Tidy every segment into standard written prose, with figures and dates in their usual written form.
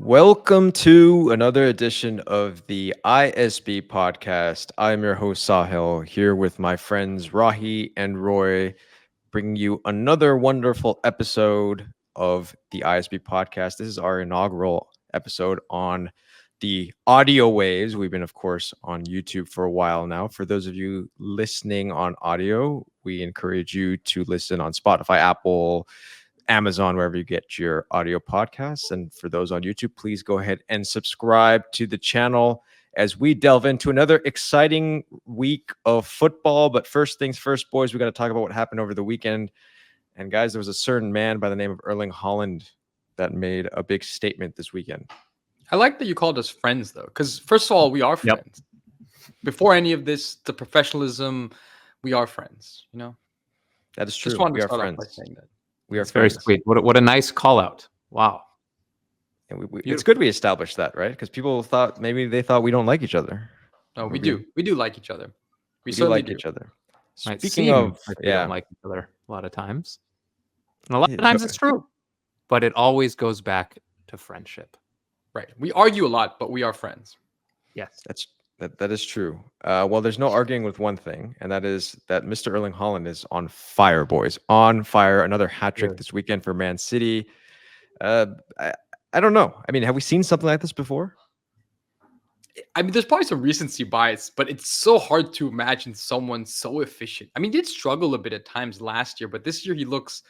Welcome to another edition of the ISB podcast. I'm your host, Sahil, here with my friends Rahi and Roy, bringing you another wonderful episode of the ISB podcast. This is our inaugural episode on the audio waves. We've been, of course, on YouTube for a while now. For those of you listening on audio, we encourage you to listen on Spotify, Apple, Amazon, wherever you get your audio podcasts. And for those on YouTube, please go ahead and subscribe to the channel as we delve into another exciting week of football. But first things first, boys, we got to talk about what happened over the weekend. And guys, there was a certain man by the name of Erling Haaland that made a big statement this weekend. I like that you called us friends, though, because first of all, we are friends. Before any of this, the professionalism, we are friends. That is true. Just wanted we to are start friends. off by saying that. We are It's very friends. sweet. What a nice call out. Wow. And it's good we established that, right? Because people thought maybe they thought we don't like each other. No, we do. We do like each other. We do certainly like each other. Might Speaking seem of, like we don't like each other a lot of times. And a lot of times it's true. But it always goes back to friendship. Right. We argue a lot, but we are friends. Yes. That is true. Well, there's no arguing with one thing, and that is that Mr. Erling Haaland is on fire, boys. On fire. Another hat trick this weekend for Man City. I don't know. I mean, have we seen something like this before? I mean, there's probably some recency bias, but it's so hard to imagine someone so efficient. I mean, he did struggle a bit at times last year, but this year he looks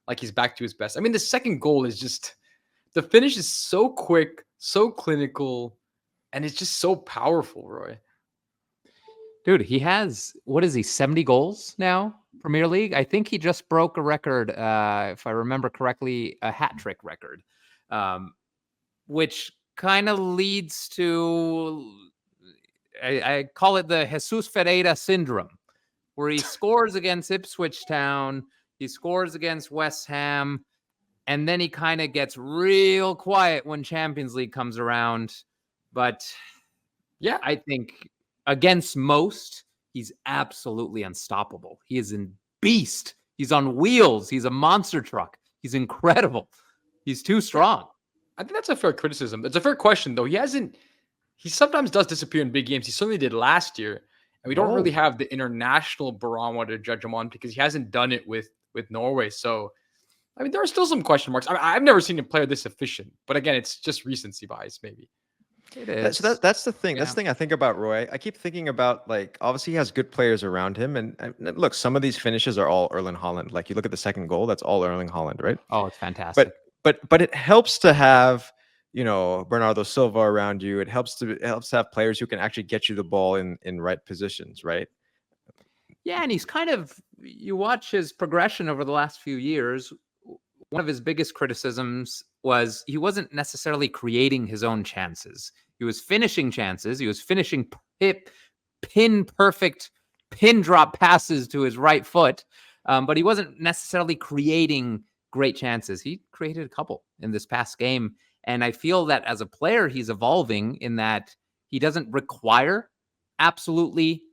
like he's back to his best. I mean, the second goal is just, the finish is so quick, so clinical, and it's just so powerful, Roy. Dude, he has, 70 goals now, Premier League? I think he just broke a record, if I remember correctly, a hat trick record, which kind of leads to, I call it the Jesus Ferreira syndrome, where he scores against Ipswich Town, he scores against West Ham, and then he kind of gets real quiet when Champions League comes around. But yeah, I think against most, he's absolutely unstoppable. He is a beast. He's on wheels. He's a monster truck. He's incredible. He's too strong. I think that's a fair criticism. It's a fair question, though. He sometimes does disappear in big games. He certainly did last year. And we don't really have the international barometer to judge him on because he hasn't done it with Norway. So, I mean, there are still some question marks. I've never seen a player this efficient. But again, it's just recency bias, maybe. It is. So that's the thing. Yeah. That's the thing I think about Roy. I keep thinking about, like, obviously he has good players around him. And look, some of these finishes are all Erling Haaland. Like, you look at the second goal, that's all Erling Haaland, right? Oh, it's fantastic. But it helps to have, Bernardo Silva around you. It helps to have players who can actually get you the ball in right positions, right? Yeah, and he's you watch his progression over the last few years. One of his biggest criticisms was he wasn't necessarily creating his own chances. He was finishing chances. He was finishing pin perfect pin drop passes to his right foot, but he wasn't necessarily creating great chances. He created a couple in this past game, and I feel that as a player, he's evolving in that he doesn't require absolutely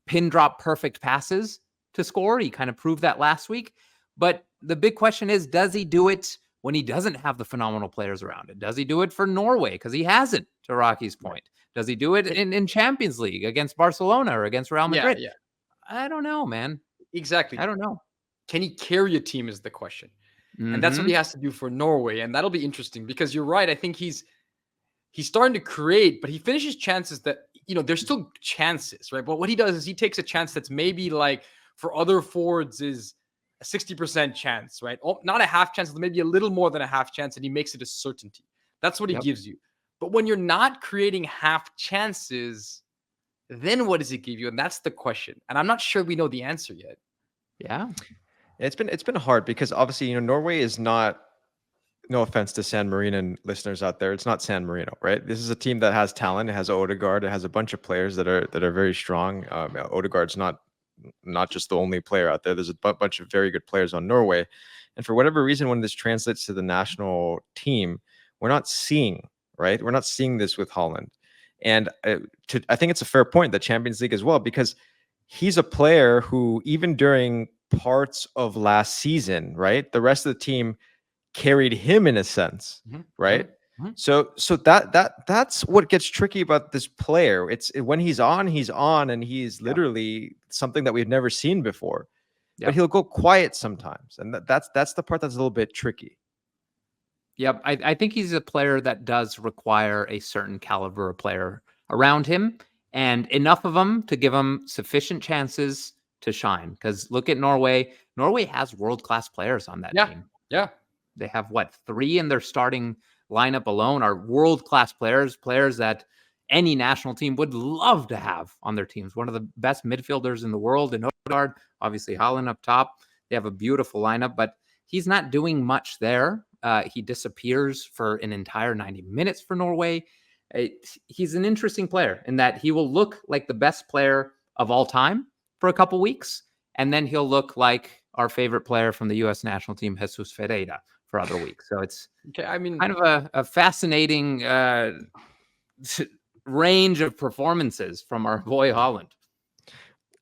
pin drop perfect passes to score. He kind of proved that last week. But the big question is, does he do it when he doesn't have the phenomenal players around it? Does he do it for Norway? Because he hasn't, to Rocky's point. Does he do it in Champions League against Barcelona or against Real Madrid? Yeah. I don't know, man. Exactly. I don't know. Can he carry a team is the question. And that's what he has to do for Norway. And that'll be interesting because you're right. I think he's starting to create, but he finishes chances that, there's still chances, right? But what he does is he takes a chance that's maybe like for other forwards is a 60% chance, right? Oh, not a half chance, maybe a little more than a half chance, and he makes it a certainty. That's what he gives you. But when you're not creating half chances, then what does it give you? And that's the question. And I'm not sure we know the answer yet. Yeah. It's been hard because obviously, Norway is not, no offense to San Marino listeners out there, it's not San Marino, right? This is a team that has talent. It has Odegaard. It has a bunch of players that are very strong. Odegaard's not just the only player out there. There's a bunch of very good players on Norway. And for whatever reason, when this translates to the national team, we're not seeing, right? We're not seeing this with Haaland. And I think it's a fair point, the Champions League as well, because he's a player who, even during parts of last season, right, the rest of the team carried him in a sense, right? So that's what gets tricky about this player. It's when he's on, and he's literally something that we've never seen before. But he'll go quiet sometimes, and that's the part that's a little bit tricky. Yep, I think he's a player that does require a certain caliber of player around him, and enough of them to give him sufficient chances to shine. Because look at Norway. Norway has world-class players on that team. Yeah. They have, 3 in their starting lineup alone are world-class players that any national team would love to have on their teams. One of the best midfielders in the world in Odegaard, obviously Haaland up top. They have a beautiful lineup, but he's not doing much there. He disappears for an entire 90 minutes for Norway. He's an interesting player in that he will look like the best player of all time for a couple weeks, and then he'll look like our favorite player from the U.S. national team, Jesus Ferreira, for other weeks. So it's kind of a fascinating range of performances from our boy Haaland.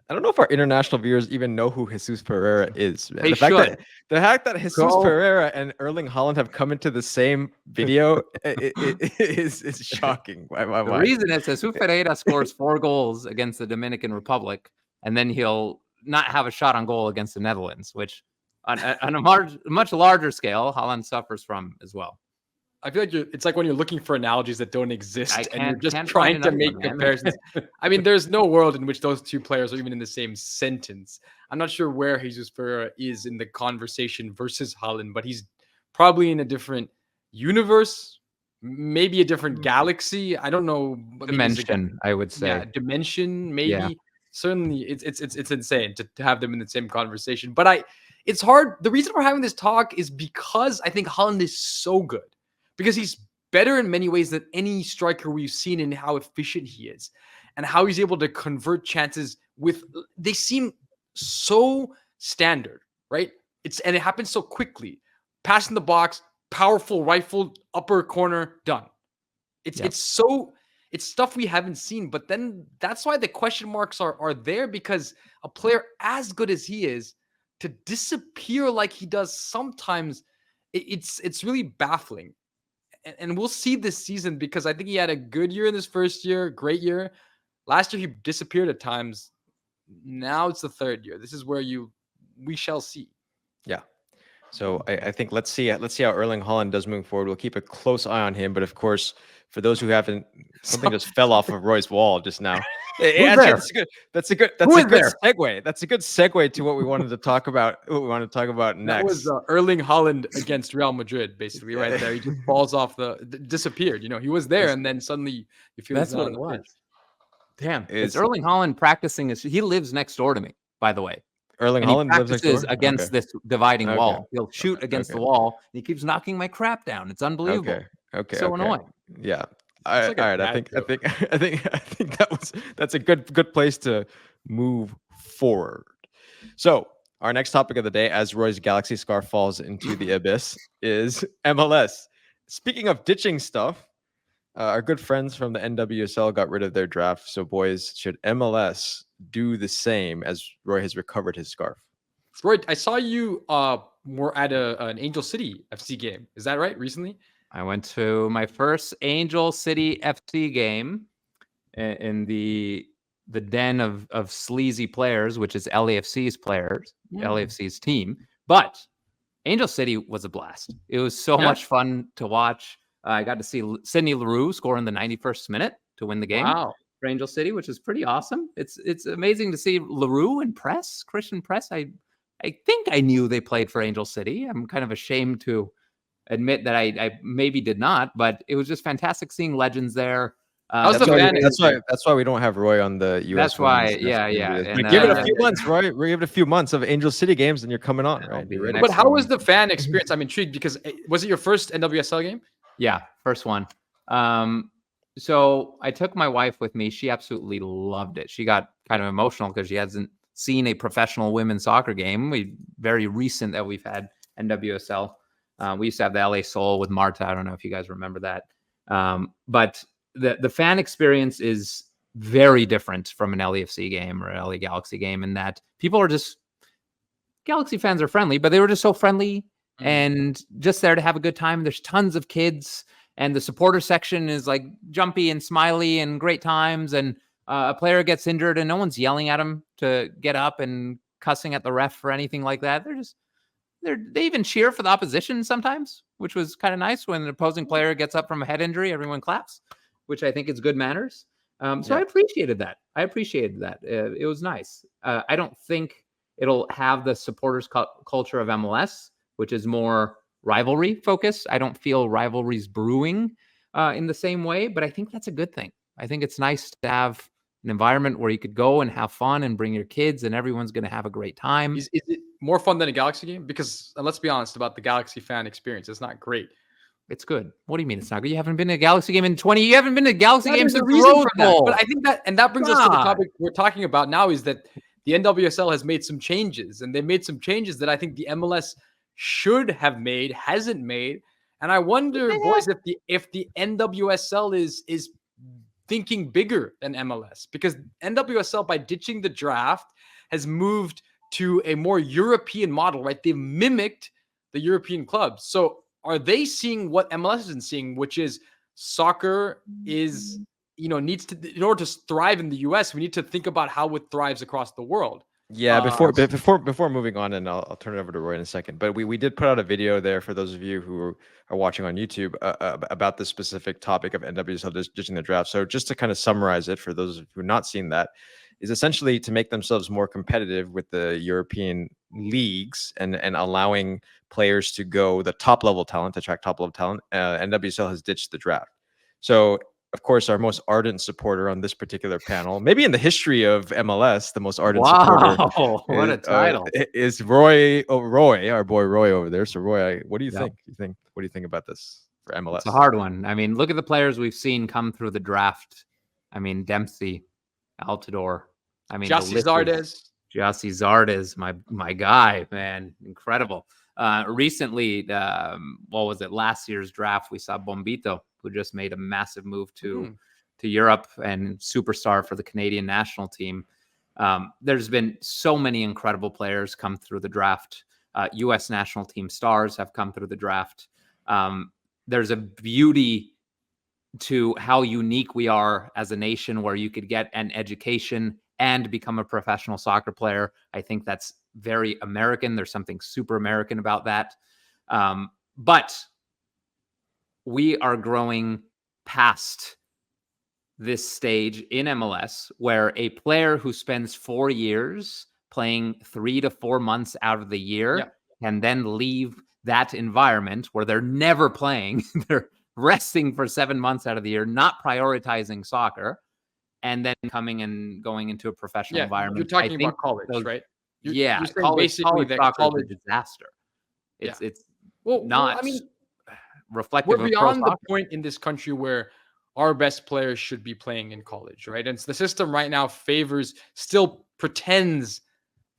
I don't know if our international viewers even know who Jesus Pereira is. They the fact that Jesus Pereira and Erling Haaland have come into the same video is shocking. The reason is Jesus Pereira scores 4 goals against the Dominican Republic, and then he'll not have a shot on goal against the Netherlands, which on a much larger scale, Haaland suffers from as well. I feel like it's like when you're looking for analogies that don't exist and you're just trying to make comparisons. I mean, there's no world in which those two players are even in the same sentence. I'm not sure where Jesus Pereira is in the conversation versus Haaland, but he's probably in a different universe, maybe a different galaxy. I don't know. Dimension, I would say. Yeah, dimension, maybe. Yeah. Certainly, it's insane to have them in the same conversation. But it's hard. The reason we're having this talk is because I think Haaland is so good. Because he's better in many ways than any striker we've seen in how efficient he is and how he's able to convert chances they seem so standard, right? And it happens so quickly. Pass in the box, powerful rifle, upper corner, done. It's stuff we haven't seen, but then that's why the question marks are there, because a player as good as he is to disappear like he does sometimes, it's really baffling. And we'll see this season, because I think he had a good year in his first year, great year. Last year, he disappeared at times. Now it's the third year. This is where we shall see. Yeah. So I think let's see how Erling Haaland does moving forward. We'll keep a close eye on him. But of course, for those who haven't, something just fell off of Roy's wall just now. That's a good segue. That's a good segue to what we wanted to talk about. What we want to talk about next. That was Erling Haaland against Real Madrid, basically, right there. He just falls off disappeared. He was there, and then suddenly you feel that's what it was. Damn, it's Erling Haaland practicing. He lives next door to me, by the way. Erling Haaland practices against this dividing wall. He'll shoot against the wall. And he keeps knocking my crap down. It's unbelievable. Okay. So annoying. Yeah. All right. I think that's a good place to move forward. So our next topic of the day, as Roy's Galaxy scarf falls into the abyss, is MLS. Speaking of ditching stuff, our good friends from the NWSL got rid of their draft. So boys, should MLS do the same as Roy has recovered his scarf? Roy, I saw you were at an Angel City FC game. Is that right? Recently? I went to my first Angel City FC game in the den of sleazy players, which is LAFC's team. But Angel City was a blast. It was so much fun to watch. I got to see Sidney Leroux score in the 91st minute to win the game for Angel City, which is pretty awesome. It's amazing to see Leroux and Christian Press. I think I knew they played for Angel City. I'm kind of ashamed to admit that I maybe did not, but it was just fantastic seeing legends there. That's why we don't have Roy on the US. That's why, yeah. And, give it a few months, Roy. We give it a few months of Angel City games, and you're coming on, right? But how was the fan experience? I'm intrigued, because was it your first NWSL game? Yeah, first one. So I took my wife with me. She absolutely loved it. She got kind of emotional because she hasn't seen a professional women's soccer game. Very recent that we've had NWSL. We used to have the LA Soul with Marta. I don't know if you guys remember that. But the fan experience is very different from an LAFC game or an LA Galaxy game, in that people are just, Galaxy fans are friendly, but they were just so friendly and just there to have a good time. There's tons of kids and the supporter section is like jumpy and smiley and great times, and a player gets injured and no one's yelling at him to get up and cussing at the ref or anything like that. They even cheer for the opposition sometimes, which was kind of nice. When an opposing player gets up from a head injury, everyone claps, which I think is good manners. So I appreciated that. It was nice. I don't think it'll have the supporters culture of MLS, which is more rivalry focused. I don't feel rivalries brewing in the same way, but I think that's a good thing. I think it's nice to have an environment where you could go and have fun and bring your kids, and everyone's going to have a great time. Is it more fun than a Galaxy game? Because let's be honest about the Galaxy fan experience. It's not great. It's good. What do you mean it's not good? You haven't been to a Galaxy game in 20. You haven't been to a Galaxy game since the reason Rose for that. Bowl. But I think that brings us to the topic we're talking about now, is that the NWSL has made some changes, and they made some changes that I think the MLS should have made, hasn't made. And I wonder, boys, if the NWSL is thinking bigger than MLS, because NWSL, by ditching the draft, has moved to a more European model, right? They've mimicked the European clubs. So are they seeing what MLS isn't seeing, which is soccer is, needs to, in order to thrive in the US, we need to think about how it thrives across the world. Yeah, before moving on, and I'll turn it over to Roy in a second. But we did put out a video there for those of you who are watching on YouTube about the specific topic of NWSL ditching the draft. So just to kind of summarize it for those who have not seen that, is essentially to make themselves more competitive with the European leagues and allowing players to go the top level talent, to attract top level talent. NWSL has ditched the draft. So of course, our most ardent supporter on this particular panel, maybe in the history of MLS, the most ardent supporter. What a title! Is Roy? Oh, Roy, our boy Roy over there. So Roy, what do you think? What do you think about this for MLS? It's a hard one. I mean, look at the players we've seen come through the draft. I mean, Dempsey, Altidore. I mean, Gyasi Zardes, my guy, man, incredible. Recently, what was it? Last year's draft, we saw Bombito, who just made a massive move to Europe and superstar for the Canadian national team. There's been so many incredible players come through the draft. U.S. national team stars have come through the draft. There's a beauty to how unique we are as a nation, where you could get an education and become a professional soccer player. I think that's very American. There's something super American about that. But we are growing past this stage in MLS where a player who spends 4 years playing 3 to 4 months out of the year can then leave that environment where they're never playing. They're resting for 7 months out of the year, not prioritizing soccer, and then coming and going into a professional environment. You're talking about college, right? You're college soccer is a disaster. It's not reflective. We're beyond the point in this country where our best players should be playing in college, right? And the system right now still pretends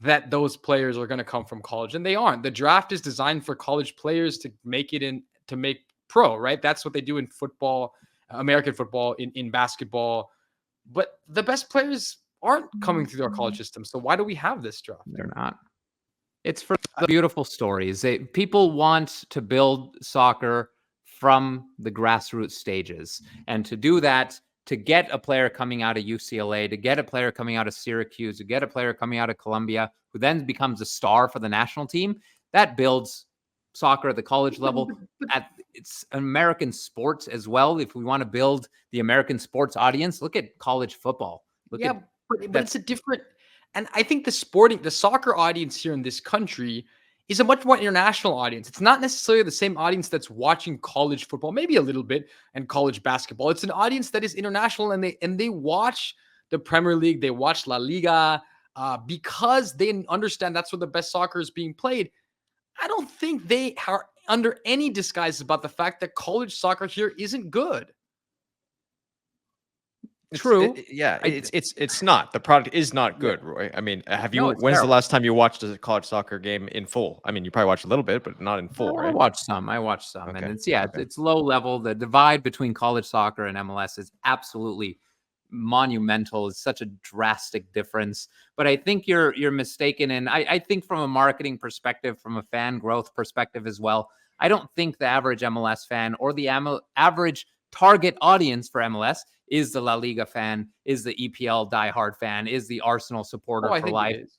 that those players are going to come from college, and they aren't. The draft is designed for college players to make pro, right? That's what they do in football, American football, in basketball. But the best players aren't coming through our college system. So why do we have this draft? They're not. It's for the beautiful stories. People want to build soccer from the grassroots stages. And to do that, to get a player coming out of UCLA, to get a player coming out of Syracuse, to get a player coming out of Columbia, who then becomes a star for the national team, that builds soccer at the college level. It's American sports as well. If we want to build the American sports audience, look at college football. But it's a different, and I think the soccer audience here in this country is a much more international audience. It's not necessarily the same audience that's watching college football, maybe a little bit, and college basketball. It's an audience that is international, and they watch the Premier League, they watch La Liga, because they understand that's where the best soccer is being played. I don't think they are under any disguise about the fact that college soccer here isn't good. True. It's not. The product is not good, Roy. I mean, when's terrible. The last time you watched a college soccer game in full? I mean, you probably watched a little bit, but not in full, right? I watched some, okay. And it's low level. The divide between college soccer and MLS is absolutely monumental. It's such a drastic difference. But I think you're mistaken, and I think from a marketing perspective, from a fan growth perspective as well, I don't think the average MLS fan or the average target audience for MLS is the La Liga fan, is the EPL diehard fan, is the Arsenal supporter I for think life. it is.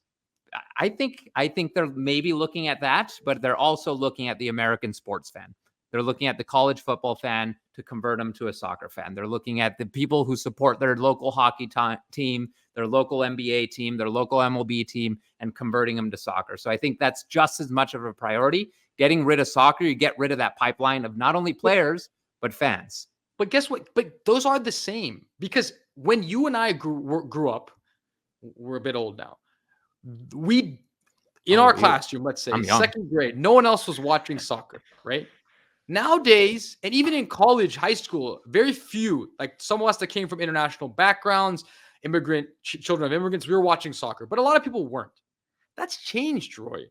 I think they're maybe looking at that, but they're also looking at the American sports fan. They're looking at the college football fan to convert them to a soccer fan. They're looking at the people who support their local hockey team, their local NBA team, their local MLB team, and converting them to soccer. So I think that's just as much of a priority. Getting rid of soccer, you get rid of that pipeline of not only players, but fans. But guess what? But those are the same, because when you and I grew up, we're a bit old now. We, in our classroom, let's say second grade, no one else was watching soccer, right? Nowadays, and even in college, high school, very few, like some of us that came from international backgrounds, children of immigrants, we were watching soccer, but a lot of people weren't. That's changed, Roy.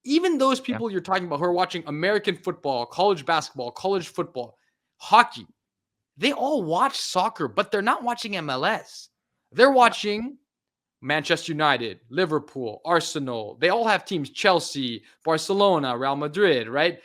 Even those people you're talking about who are watching American football, college basketball, college football, hockey, they all watch soccer, but they're not watching MLS. They're watching Manchester United, Liverpool, Arsenal. They all have teams, Chelsea, Barcelona, Real Madrid, right?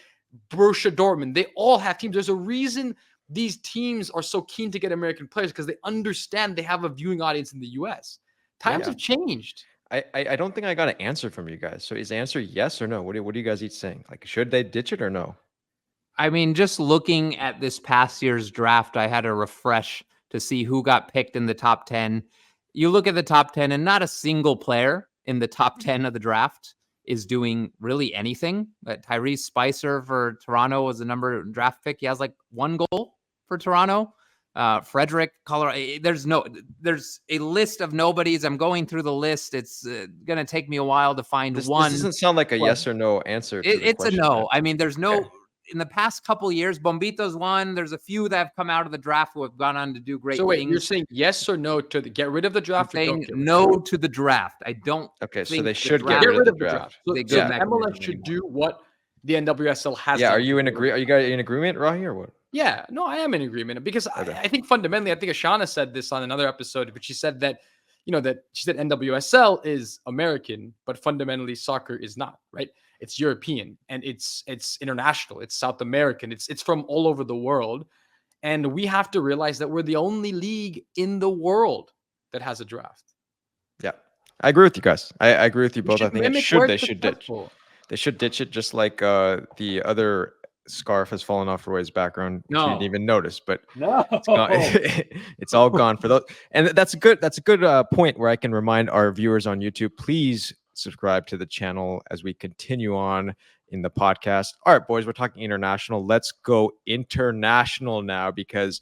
Borussia Dortmund. They all have teams. There's a reason these teams are so keen to get American players, because they understand they have a viewing audience in the US. Times have changed. I don't think I got an answer from you guys. So is the answer yes or no? What are you guys each saying? Like, should they ditch it or no? I mean, just looking at this past year's draft, I had to refresh to see who got picked in the top 10. You look at the top 10 and not a single player in the top 10 of the draft is doing really anything. But Tyrese Spicer for Toronto was the number draft pick. He has like 1 goal for Toronto. Frederick, Colorado. There's a list of nobodies. I'm going through the list. It's going to take me a while to find one. This doesn't sound like a yes or no answer. It's a no. I mean, there's no... In the past couple of years, Bombito's won. There's a few that have come out of the draft who have gone on to do great things. So wait, you're saying yes or no to get rid of the draft? I'm saying no to the draft. I don't. Okay, think so they should get rid of the draft. So MLS should do what the NWSL has. Yeah, are you in agree? Are you guys in agreement, Rahi, or what? Yeah, no, I am in agreement, because I think fundamentally, I think Ashana said this on another episode, but she said that, she said NWSL is American, but fundamentally soccer is not, right? It's European and it's international. It's South American. It's from all over the world. And we have to realize that we're the only league in the world that has a draft. Yeah, I agree with you guys. I agree with you both. I think they should ditch. They should ditch it, just like the other scarf has fallen off Roy's background. No. You didn't even notice, but no, it's gone. It's all gone for those. And that's a good point where I can remind our viewers on YouTube, please subscribe to the channel as we continue on in the podcast. All right, boys, we're talking international. Let's go international now, because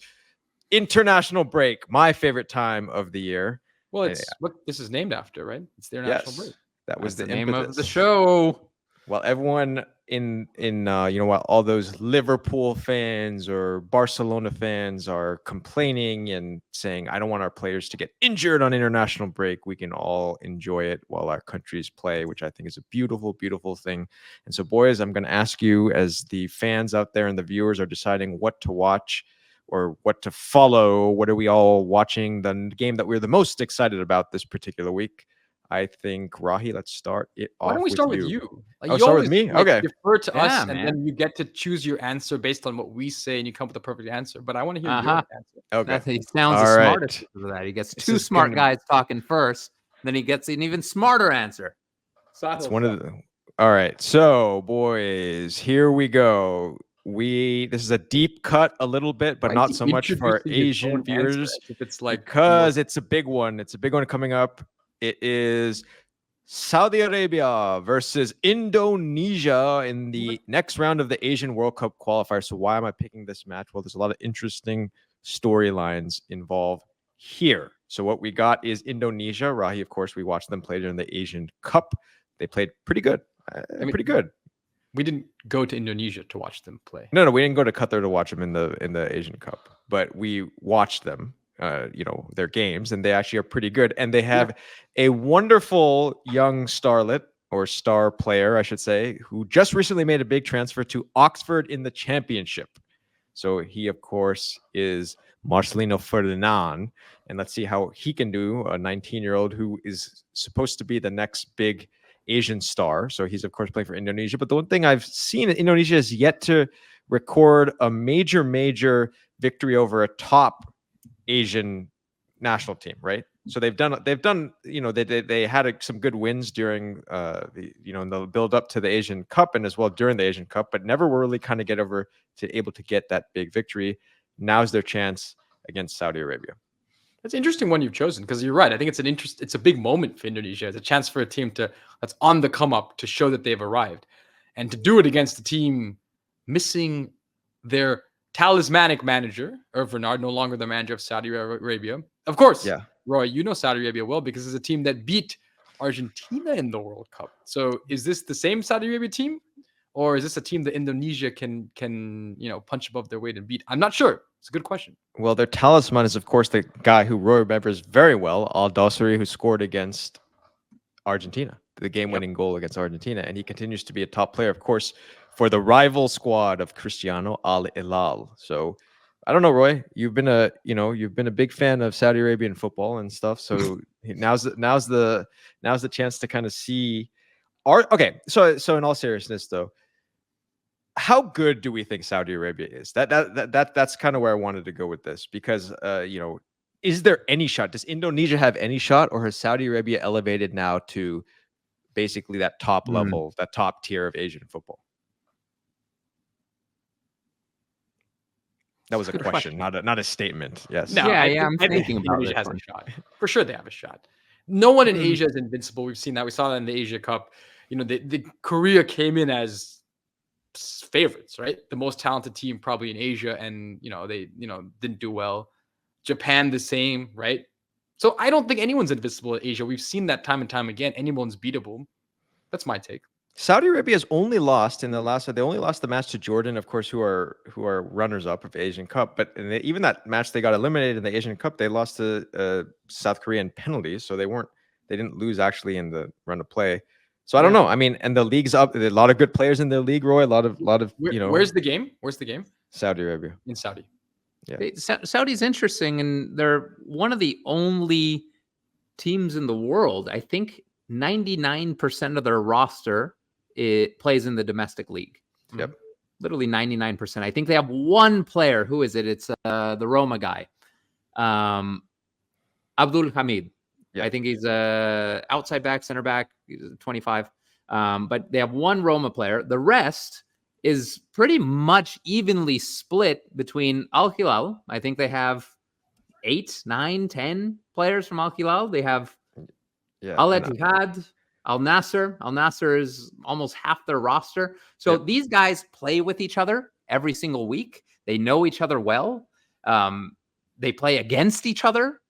international break, my favorite time of the year. Well, it's what this is named after, right? It's the international break. That was the name of the show. Well, everyone while all those Liverpool fans or Barcelona fans are complaining and saying, I don't want our players to get injured on international break, we can all enjoy it while our countries play, which I think is a beautiful, beautiful thing. And so, boys, I'm going to ask you, as the fans out there and the viewers are deciding what to watch or what to follow, what are we all watching? The game that we're the most excited about this particular week. I think, Rahi, let's start it off. Why don't we start with you? Like, start with me? Okay. Defer to us, and then you get to choose your answer based on what we say, and you come up with the perfect answer. But I want to hear your answer. Okay. He sounds the smartest for that. He gets two smart guys talking first, then he gets an even smarter answer. It's one of the... All right. So, boys, here we go. This is a deep cut a little bit, but not so much for our Asian viewers. If it's like, because it's a big one. It's a big one coming up. It is Saudi Arabia versus Indonesia in the next round of the Asian World Cup qualifier. So why am I picking this match? Well, there's a lot of interesting storylines involved here. So what we got is Indonesia. Rahi, of course, we watched them play during the Asian Cup. They played pretty good. Pretty good. We didn't go to Indonesia to watch them play. No, we didn't go to Qatar to watch them in the Asian Cup, but we watched them. Their games, and they actually are pretty good. And they have a wonderful young starlet, or star player, I should say, who just recently made a big transfer to Oxford in the championship. So he, of course, is Marcelino Ferdinand. And let's see how he can do, a 19-year-old who is supposed to be the next big Asian star. So he's, of course, playing for Indonesia. But the one thing I've seen, Indonesia is yet to record a major victory over a top Asian national team, right? So they've done, they had some good wins during in the build up to the Asian Cup and as well during the Asian Cup, but never really kind of get over to able to get that big victory. Now's their chance against Saudi Arabia. That's an interesting one you've chosen, because you're right. I think it's a big moment for Indonesia. It's a chance for a team that's on the come up to show that they've arrived, and to do it against a team missing their talismanic manager, Bernard, no longer the manager of Saudi Arabia. Of course, Yeah. Roy, you know Saudi Arabia well because it's a team that beat Argentina in the World Cup. So is this the same Saudi Arabia team, or is this a team that Indonesia can punch above their weight and beat? I'm not sure. It's a good question. Well, their talisman is, of course, the guy who Roy remembers very well, Al-Dawsari, who scored against Argentina, the game-winning goal against Argentina, and he continues to be a top player, of course, for the rival squad of Cristiano Al Hilal. So, I don't know, Roy. You've been a big fan of Saudi Arabian football and stuff. So now's the chance to kind of see. So in all seriousness, though, how good do we think Saudi Arabia is? That's kind of where I wanted to go with this, because is there any shot? Does Indonesia have any shot, or has Saudi Arabia elevated now to basically that top level, that top tier of Asian football? That was a question, not a statement. Yes. No, I'm thinking about Indonesia it. has a shot. For sure, they have a shot. No one in Asia is invincible. We've seen that. We saw that in the Asia Cup. The Korea came in as favorites, right? The most talented team probably in Asia, and they didn't do well. Japan the same, right? So I don't think anyone's invincible in Asia. We've seen that time and time again. Anyone's beatable. That's my take. Saudi Arabia has only lost in the last. They only lost the match to Jordan, of course, who are runners up of Asian Cup. But even that match, they got eliminated in the Asian Cup. They lost to South Korea in penalties, so they didn't lose actually in the run of play. So I don't know. I mean, and the league's up. There's a lot of good players in the league, Roy. A lot of Where's the game? Where's the game? Saudi Arabia. In Saudi. Yeah. Saudi's interesting, and they're one of the only teams in the world. I think 99% of their roster plays in the domestic league. Yep. Literally 99%. I think they have one player. Who is it? It's the Roma guy, Abdul Hamid. Yeah. I think he's outside back, center back. He's 25. But they have one Roma player. The rest is pretty much evenly split between Al Hilal. I think they have 8, 9, 10 players from Al Hilal. They have Al Ittihad, Al Nasser. Al Nasser is almost half their roster. So these guys play with each other every single week. They know each other well. They play against each other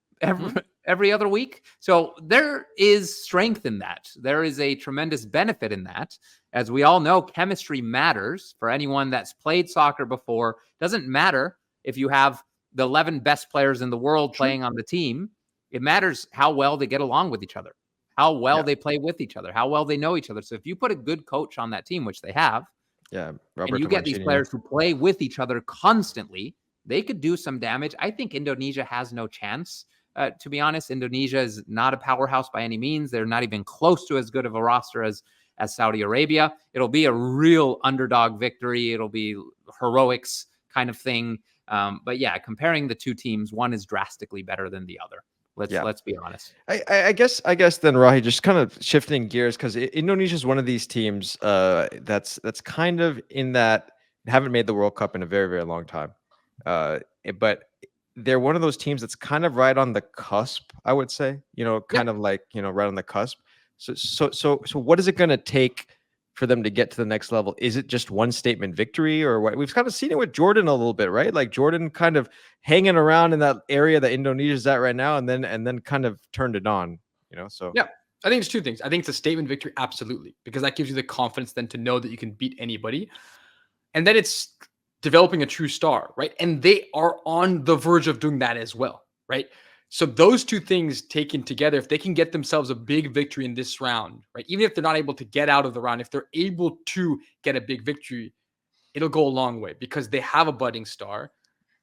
every other week. So there is strength in that. There is a tremendous benefit in that. As we all know, chemistry matters for anyone that's played soccer before. Doesn't matter if you have the 11 best players in the world playing on the team. It matters how well they get along with each other, how well they play with each other, how well they know each other. So if you put a good coach on that team, which they have, and you get these players who play with each other constantly, they could do some damage. I think Indonesia has no chance. To be honest, Indonesia is not a powerhouse by any means. They're not even close to as good of a roster as Saudi Arabia. It'll be a real underdog victory. It'll be heroics kind of thing. But yeah, comparing the two teams, one is drastically better than the other. Let's be honest. I guess then, Rahi, just kind of shifting gears, because Indonesia is one of these teams that's kind of in that haven't made the World Cup in a very, very long time. But they're one of those teams that's kind of right on the cusp, I would say, kind of like, right on the cusp. So what is it going to take for them to get to the next level? Is it just one statement victory, or what? We've kind of seen it with Jordan a little bit, right? Like Jordan kind of hanging around in that area that Indonesia's at right now, and then kind of turned it on, so. Yeah, I think it's two things. I think it's a statement victory. Absolutely. Because that gives you the confidence then to know that you can beat anybody. And then it's developing a true star, right? And they are on the verge of doing that as well, right? So those two things taken together, if they can get themselves a big victory in this round, right? Even if they're not able to get out of the round, if they're able to get a big victory, it'll go a long way because they have a budding star.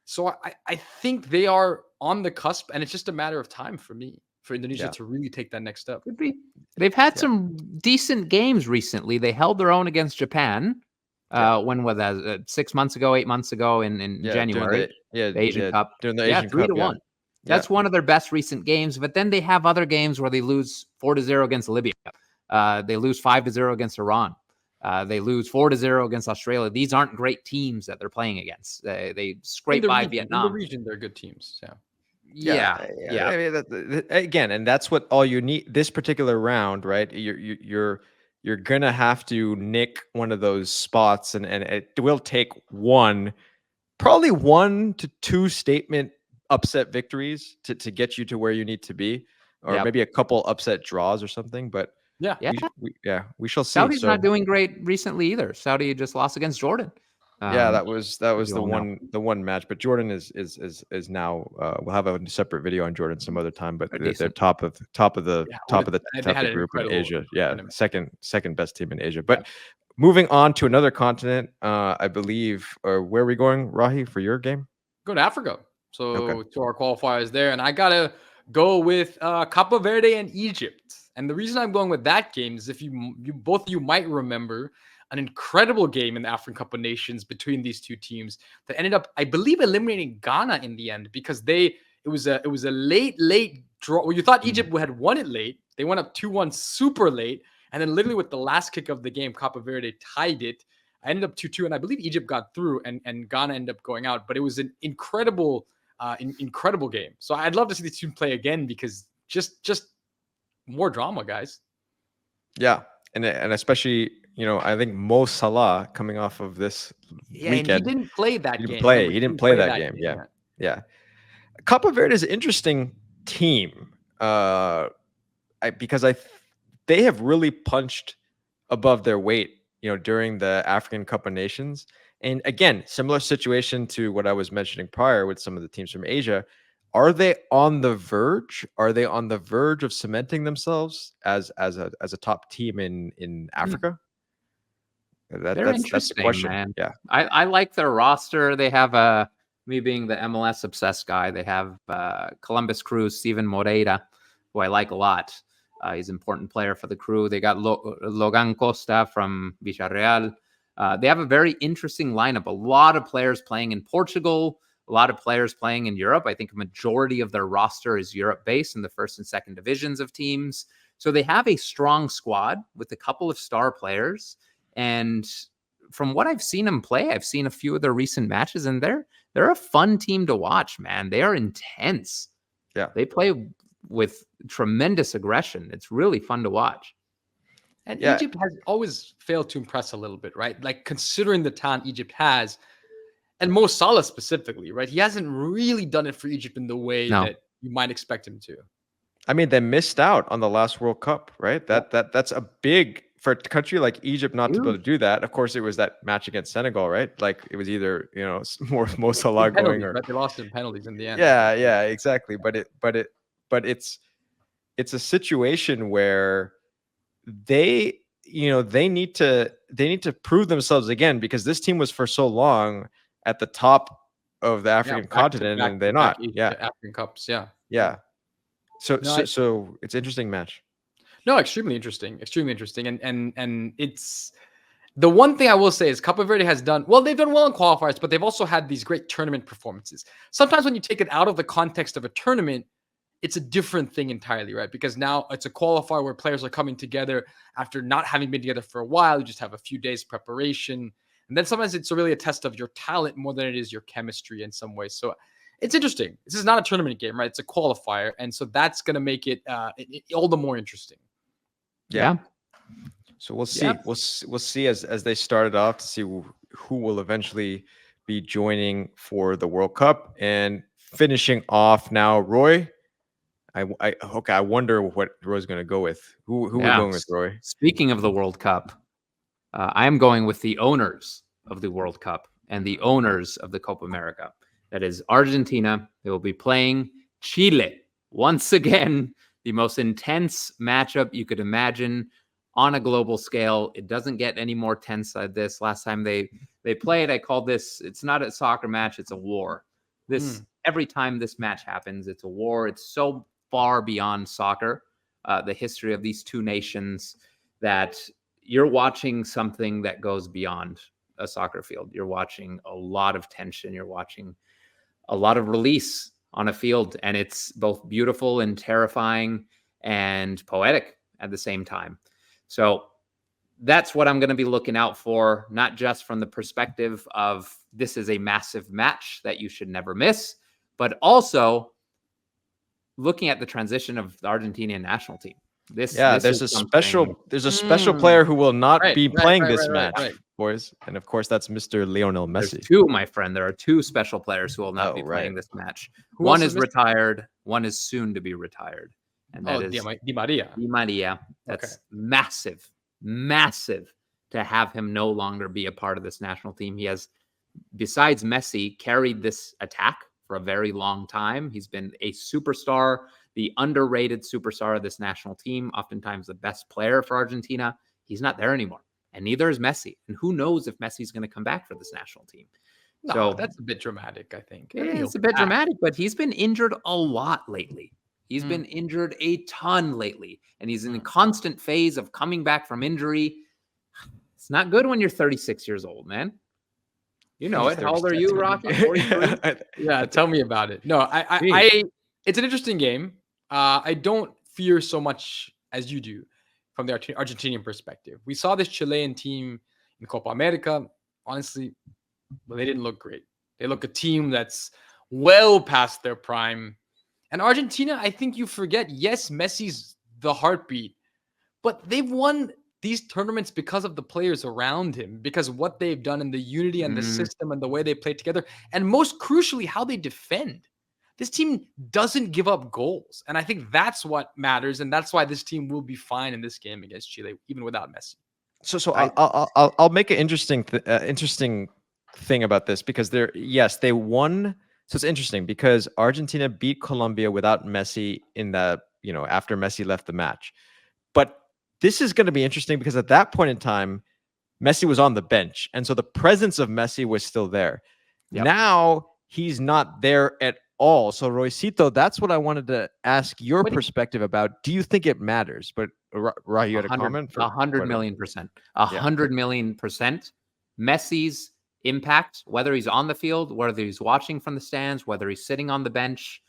So I think they are on the cusp, and it's just a matter of time for me for Indonesia Yeah. to really take that next step. Could be. They've had some decent games recently. They held their own against Japan. When was that? 6 months ago, 8 months ago in January. The Asian Cup. During the Asian Cup, 3-1. That's one of their best recent games. But then they have other games where they lose 4-0 against Libya. They lose 5-0 against Iran. They lose 4-0 against Australia. These aren't great teams that they're playing against. They scrape by Vietnam. In the region, they're good teams. Yeah. I mean, again, and that's what all you need this particular round, right? You're gonna have to nick one of those spots, and it will take probably 1 to 2 statement upset victories to get you to where you need to be, or maybe a couple upset draws or something. But we shall see. Saudi's not doing great recently either. Saudi just lost against Jordan. That was the one match. But Jordan is now. We'll have a separate video on Jordan some other time. But they're top of the group in Asia. Second best team in Asia. But moving on to another continent, I believe. Where are we going, Rahi, for your game? Go to Africa. So to our qualifiers there, and I gotta go with Cape Verde and Egypt. And the reason I'm going with that game is if you both of you might remember an incredible game in the African Cup of Nations between these two teams that ended up, I believe, eliminating Ghana in the end because it was a late draw. Well, you thought Egypt had won it late. They went up 2-1 super late. And then literally with the last kick of the game, Cape Verde tied it. I ended up 2-2, and I believe Egypt got through and Ghana ended up going out. But it was an incredible game. So I'd love to see these two play again because just more drama, guys. Yeah. And especially, I think Mo Salah coming off of this weekend. And he didn't play that game. He didn't play that game. Yeah. Cape Verde is an interesting team because they have really punched above their weight, during the African Cup of Nations. And again, similar situation to what I was mentioning prior with some of the teams from Asia. Are they on the verge? Are they on the verge of cementing themselves as a top team in Africa? That's the question. Man. Yeah, I like their roster. They have me being the MLS obsessed guy. They have Columbus Crew, Steven Moreira, who I like a lot. He's an important player for the Crew. They got Logan Costa from Villarreal. They have a very interesting lineup. A lot of players playing in Portugal. A lot of players playing in Europe. I think a majority of their roster is Europe-based in the first and second divisions of teams. So they have a strong squad with a couple of star players. And from what I've seen them play, I've seen a few of their recent matches, and they're a fun team to watch, man. They are intense. Yeah. They play with tremendous aggression. It's really fun to watch. And Egypt has always failed to impress a little bit, right? Like considering the talent Egypt has, and Mo Salah specifically, right? He hasn't really done it for Egypt in the way that you might expect him to. I mean, they missed out on the last World Cup, right? That's a big for a country like Egypt not to be able to do that. Of course, it was that match against Senegal, right? Like it was either Mo Salah going or they lost in penalties in the end. Yeah, exactly. But it's a situation where they need to prove themselves again because this team was for so long at the top of the African continent, and they're not. African Cups. Yeah. So it's an interesting match. No, extremely interesting, and it's the one thing I will say is Cape Verde has done well. They've done well in qualifiers, but they've also had these great tournament performances. Sometimes when you take it out of the context of a tournament, it's a different thing entirely, right? Because now it's a qualifier where players are coming together after not having been together for a while. You just have a few days preparation. And then sometimes it's really a test of your talent more than it is your chemistry in some ways. So it's interesting. This is not a tournament game, right? It's a qualifier. And so that's going to make it all the more interesting. Yeah. So we'll see. We'll see as they started off to see who will eventually be joining for the World Cup. And finishing off now, Roy. I wonder what Roy's going to go with. Who we're going with, Roy? Speaking of the World Cup, I am going with the owners of the World Cup and the owners of the Copa America. That is Argentina. They will be playing Chile. Once again, the most intense matchup you could imagine on a global scale. It doesn't get any more tense than this. Last time they played, I called this, it's not a soccer match, it's a war. Every time this match happens, it's a war. It's so far beyond soccer, the history of these two nations, that you're watching something that goes beyond a soccer field. You're watching a lot of tension. You're watching a lot of release on a field, and it's both beautiful and terrifying and poetic at the same time. So that's what I'm going to be looking out for, not just from the perspective of this is a massive match that you should never miss, but also looking at the transition of the Argentinian national team. There's a special player who will not be playing this match, right. boys. And of course, that's Mr. Lionel Messi. There's two, my friend. There are two special players who will not be playing this match. One is retired. One is soon to be retired. And that is Di Maria. Di Maria. That's massive to have him no longer be a part of this national team. He has, besides Messi, carried this attack for a very long time. He's been a superstar, the underrated superstar of this national team, oftentimes the best player for Argentina. He's not there anymore, and neither is Messi. And who knows if Messi's going to come back for this national team. No, so that's a bit dramatic, I think. It's a bit dramatic, but he's been injured a lot lately. He's been injured a ton lately, and he's in a constant phase of coming back from injury. It's not good when you're 36 years old, man. You know it. How old are you, Rocky? 43? Yeah, tell me about it. No, I it's an interesting game. I don't fear so much as you do from the Argentinian perspective. We saw this Chilean team in Copa America. Honestly, well, they didn't look great. They look a team that's well past their prime. And Argentina, I think you forget, yes, Messi's the heartbeat, but they've won these tournaments because of the players around him, because of what they've done in the unity and the system and the way they play together. And most crucially, how they defend. This team doesn't give up goals. And I think that's what matters. And that's why this team will be fine in this game against Chile, even without Messi. So I'll make an interesting thing about this, because they won. So it's interesting because Argentina beat Colombia without Messi in the, after Messi left the match. But this is going to be interesting because at that point in time, Messi was on the bench. And so the presence of Messi was still there. Yep. Now he's not there at all. So Roycito, that's what I wanted to ask your perspective about. Do you think it matters? But Rai, you had a comment? 100 million%. 100 million%. Messi's impact, whether he's on the field, whether he's watching from the stands, whether he's sitting on the bench,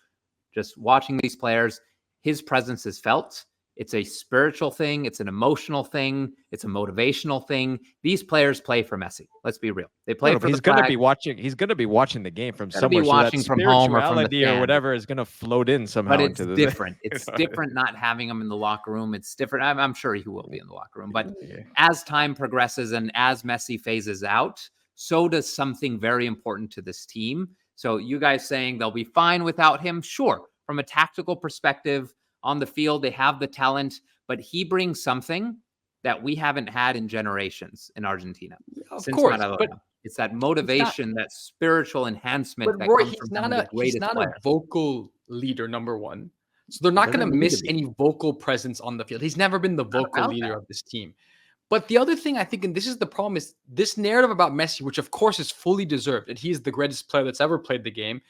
just watching these players, his presence is felt. It's a spiritual thing. It's an emotional thing. It's a motivational thing. These players play for Messi. Let's be real. They play for he's going to be watching. He's going to be watching the game from somewhere. Be watching from home or from the stand. Or whatever is going to float in somehow. But it's different. It's different not having him in the locker room. It's different. I'm sure he will be in the locker room. But as time progresses and as Messi phases out, so does something very important to this team. So you guys saying they'll be fine without him? Sure. From a tactical perspective, on the field, they have the talent, but he brings something that we haven't had in generations in Argentina. Of course, but it's that motivation, that spiritual enhancement. But Roy, he's not a vocal leader, number one. So they're not going to miss any vocal presence on the field. He's never been the vocal leader of this team. But the other thing I think, and this is the problem, is this narrative about Messi, which of course is fully deserved, and he is the greatest player that's ever played the game.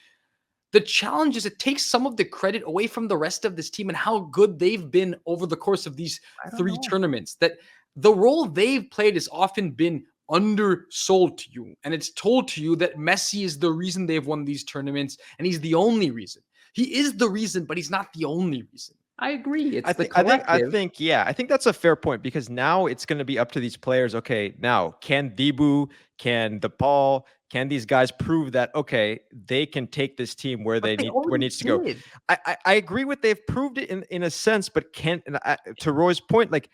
The challenge is it takes some of the credit away from the rest of this team and how good they've been over the course of these three tournaments. That the role they've played has often been undersold to you. And it's told to you that Messi is the reason they've won these tournaments, and he's the only reason. He is the reason, but he's not the only reason. I agree. I think that's a fair point, because now it's going to be up to these players. Okay, now can Dibu, can DePaul, can these guys prove that, okay, they can take this team where where it needs to go? I agree with they've proved it in a sense, but to Roy's point, like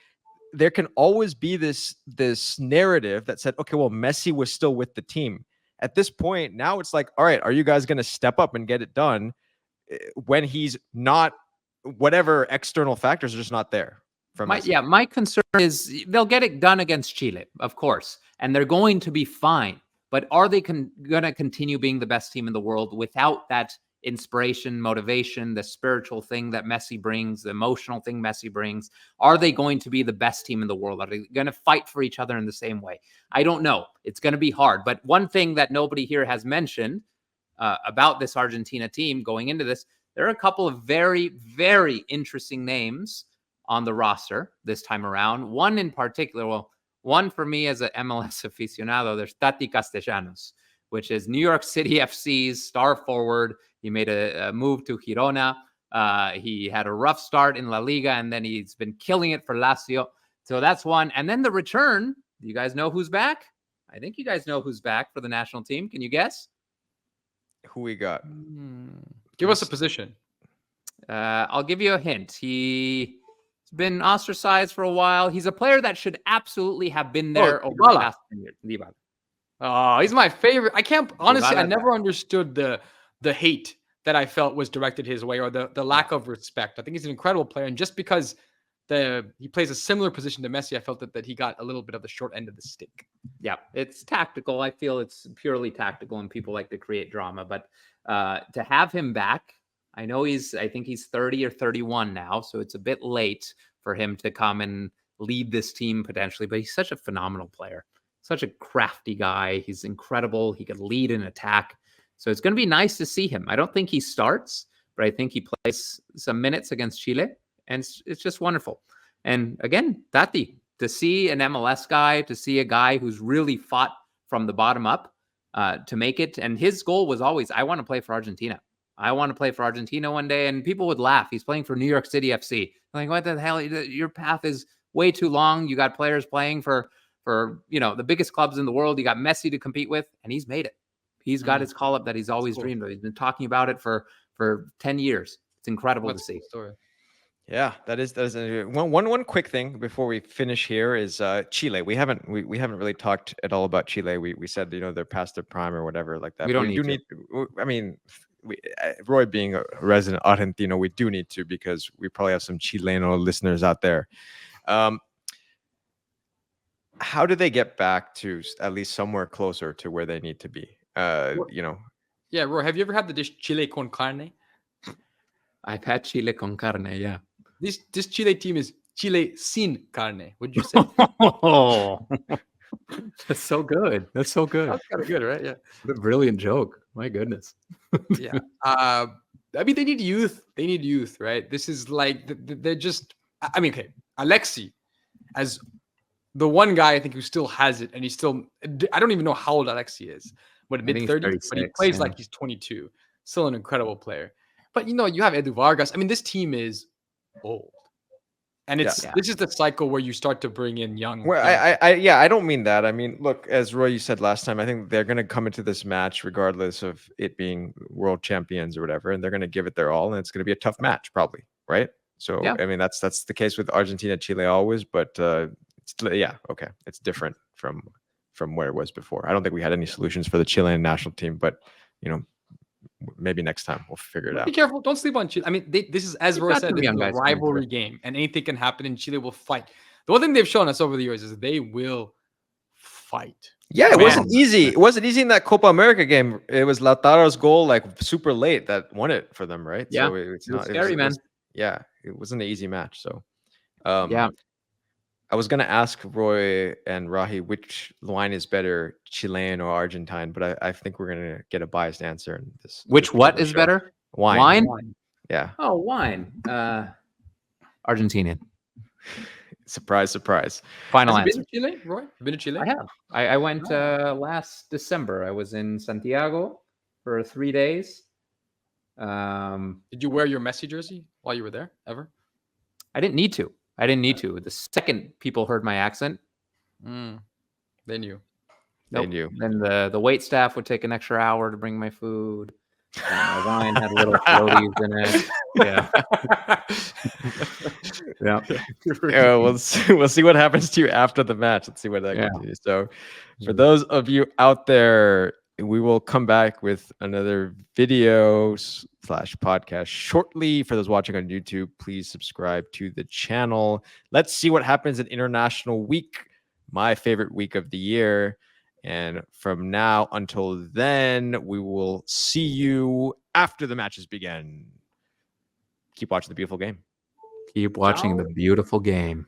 there can always be this narrative that said, okay, well, Messi was still with the team. At this point, now it's like, all right, are you guys going to step up and get it done when he's not, whatever external factors are just not there? My concern is they'll get it done against Chile, of course, and they're going to be fine. But are they going to continue being the best team in the world without that inspiration, motivation, the spiritual thing that Messi brings, the emotional thing Messi brings? Are they going to be the best team in the world? Are they going to fight for each other in the same way? I don't know. It's going to be hard. But one thing that nobody here has mentioned about this Argentina team going into this, there are a couple of very, very interesting names on the roster this time around. One in particular, well, one for me as an MLS aficionado, there's Tati Castellanos, which is New York City FC's star forward. He made a move to Girona. He had a rough start in La Liga, and then he's been killing it for Lazio. So that's one. And then the return, you guys know who's back? I think you guys know who's back for the national team. Can you guess? Who we got? Give us a position. I'll give you a hint. He's been ostracized for a while. He's a player that should absolutely have been there over the past 10 years. Dybala. Oh, he's my favorite. I can't honestly. Dybala. I never understood the hate that I felt was directed his way, or the lack of respect. I think he's an incredible player, and just because he plays a similar position to Messi, I felt that he got a little bit of the short end of the stick. Yeah, it's tactical. I feel it's purely tactical, and people like to create drama. But to have him back, I think he's 30 or 31 now, so it's a bit late for him to come and lead this team potentially. But he's such a phenomenal player, such a crafty guy. He's incredible. He could lead an attack. So it's going to be nice to see him. I don't think he starts, but I think he plays some minutes against Chile, and it's just wonderful. And again, Tati, to see an MLS guy, to see a guy who's really fought from the bottom up to make it. And his goal was always, I want to play for Argentina. I want to play for Argentina one day. And people would laugh. He's playing for New York City FC. Like, what the hell? Your path is way too long. You got players playing for the biggest clubs in the world. You got Messi to compete with, and he's made it. He's got his call up that he's always dreamed of. He's been talking about it for 10 years. It's incredible to see. Yeah, that is one quick thing before we finish here is Chile. We haven't really talked at all about Chile. We said they're past their prime or whatever like that. We don't need to. I mean, Roy being a resident Argentino, we do need to, because we probably have some Chileno listeners out there. How do they get back to at least somewhere closer to where they need to be? Yeah, Roy, have you ever had the dish chile con carne? I've had chile con carne, yeah. This Chile team is chile sin carne, would you say? Oh, that's so good. That's so good. That's kind of good, right? Yeah. What a brilliant joke. My goodness. Yeah. I mean, they need youth. They need youth, right? This is like, they're just, I mean, okay, Alexi, as the one guy I think who still has it, and he's still, I don't even know how old Alexi is, but mid-30s, but he plays like he's 22. Still an incredible player. But, you have Edu Vargas. I mean, this team is old. And this is the cycle where you start to bring in young. Well, I don't mean that. I mean, look, as Roy, you said last time, I think they're going to come into this match regardless of it being world champions or whatever, and they're going to give it their all, and it's going to be a tough match, probably, right? So, I mean, that's the case with Argentina, Chile always, but okay, it's different from where it was before. I don't think we had any solutions for the Chilean national team, but maybe next time we'll figure it out. Be careful. Don't sleep on Chile. I mean, this is, as Roy said, this is a rivalry game, and anything can happen, and Chile will fight. The one thing they've shown us over the years is they will fight. Yeah, it wasn't easy. It wasn't easy in that Copa America game. It was Lautaro's goal, like super late, that won it for them, right? Yeah, so it's not scary, man. It wasn't an easy match. So, I was gonna ask Roy and Rahi which line is better, Chilean or Argentine, but I think we're gonna get a biased answer in this. What is better? Wine. Yeah. Oh, wine. Argentinian. Surprise, surprise. Final answer. Been to Chile, Roy? Been to Chile? I have. I went last December. I was in Santiago for 3 days. Did you wear your Messi jersey while you were there ever? I didn't need to. The second people heard my accent, they knew. They knew. Then the wait staff would take an extra hour to bring my food. My wine had little floaties in it. Yeah. We'll see what happens to you after the match. Let's see what that continues. So, for those of you out there, we will come back with another video / podcast shortly. For those watching on YouTube, please subscribe to the channel. Let's see what happens in International Week, my favorite week of the year. And from now until then, we will see you after the matches begin. Keep watching the beautiful game. Keep watching the beautiful game.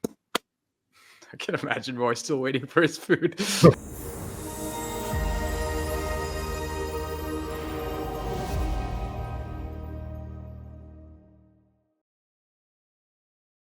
I can imagine Roy still waiting for his food.